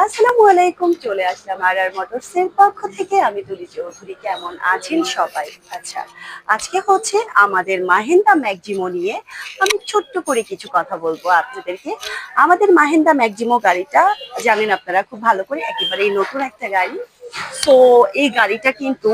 আসসালামু আলাইকুম, চলে আসলাম আর মোটরসের পক্ষ থেকে। আমি তুলি চৌধুরী। কেমন আছেন সবাই? আচ্ছা, আজকে হচ্ছে আমাদের মাহিন্দ্রা ম্যাক্সিমো নিয়ে আমি ছোট্ট করে কিছু কথা বলবো আপনাদেরকে। আমাদের মাহিন্দ্রা ম্যাক্সিমো গাড়িটা জানেন আপনারা খুব ভালো করে, একেবারেই নতুন একটা গাড়ি। সো এই গাড়িটা কিন্তু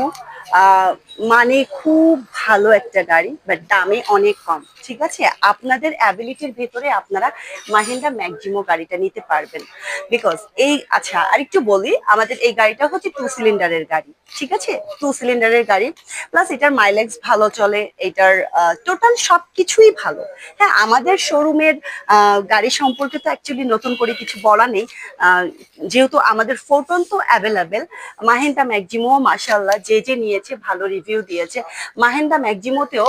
আহ মানে খুব ভালো একটা গাড়ি, বাট দামে অনেক কম। ঠিক আছে, আপনাদের অ্যাবিলিটির ভেতরে আপনারা মাহিন্দ্রা ম্যাক্সিমো গাড়িটা নিতে পারবেন। বিকজ এই আচ্ছা আরেকটু বলি, আমাদের এই গাড়িটা হচ্ছে 2 সিলিন্ডারের গাড়ি। ঠিক আছে, 2 সিলিন্ডারের গাড়ি, প্লাস এটার মাইলেজ ভালো চলে, এটার টোটাল সবকিছুই ভালো। হ্যাঁ, আমাদের শোরুমের গাড়ি সম্পর্কে তো অ্যাকচুয়ালি নতুন করে কিছু বলা নেই। যেহেতু আমাদের ফোরটন তো অ্যাভেলেবেল, মাহিন্দ্রা ম্যাক্সিমো মাশাআল্লাহ যে যে নিয়েছে ভালো রিভিউ দিয়েছে। মাহিন্দ্রা ম্যাক্সিমোতেও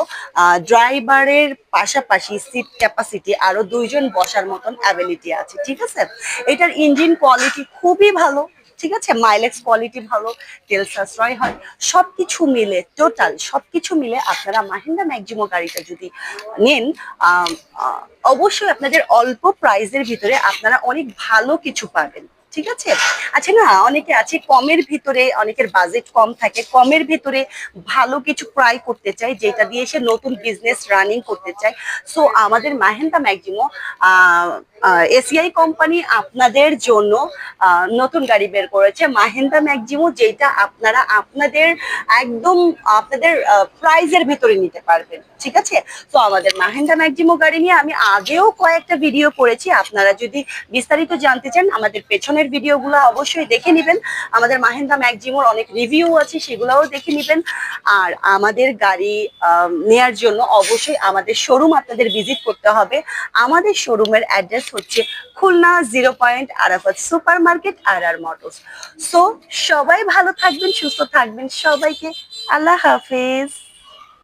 ড্রাইভারের পাশাপাশি সিট ক্যাপাসিটি আরো 2 জন বসার মতন অ্যাবিলিটি আছে। ঠিক আছে, এটার ইঞ্জিন কোয়ালিটি খুবই ভালো। ঠিক আছে, মাইলেজ কোয়ালিটি ভালো, তেল সাশ্রয় হয়, সবকিছু মিলে টোটাল সবকিছু মিলে আপনারা মাহিন্দ্রা ম্যাক্সিমো গাড়িটা যদি নেন, আম, আহ, অবশ্যই আপনাদের অল্প প্রাইসের ভিতরে আপনারা অনেক ভালো কিছু পাবেন। ঠিক আছে, আচ্ছা না, অনেকে আছে কমের ভিতরে, অনেকের বাজেট কম থাকে, কমের ভিতরে ভালো কিছু ট্রাই করতে চায়, যেটা দিয়ে সে নতুন বিজনেস রানিং করতে চায়। সো আমাদের মাহিন্দ্রা ম্যাক্সিমো এসিআই কোম্পানি আপনাদের জন্য নতুন গাড়ি বের করেছে মাহিন্দ্রা ম্যাক্সিমো, যেটা আপনারা আপনাদের একদম আপনাদের প্রাইজের ভিতরে নিতে পারবেন। ঠিক আছে, তো আমাদের মাহিন্দ্রা ম্যাক্সিমো গাড়ি নিয়ে আমি আগেও কয়েকটা ভিডিও করেছি। আপনারা যদি বিস্তারিত জানতে চান আমাদের পেছনের ভিডিওগুলো অবশ্যই দেখে নেবেন। আমাদের মাহিন্দ্রা ম্যাক্সিমোর অনেক রিভিউ আছে, সেগুলোও দেখে নেবেন। আর আমাদের গাড়ি নেয়ার জন্য অবশ্যই আমাদের শোরুম আপনাদের ভিজিট করতে হবে। আমাদের শোরুমের অ্যাড্রেস হচ্ছে Khulna 0 point Arafat super market আর মোটরস। সো সবাই ভালো থাকবেন, সুস্থ থাকবেন, সবাইকে আল্লাহ হাফেজ।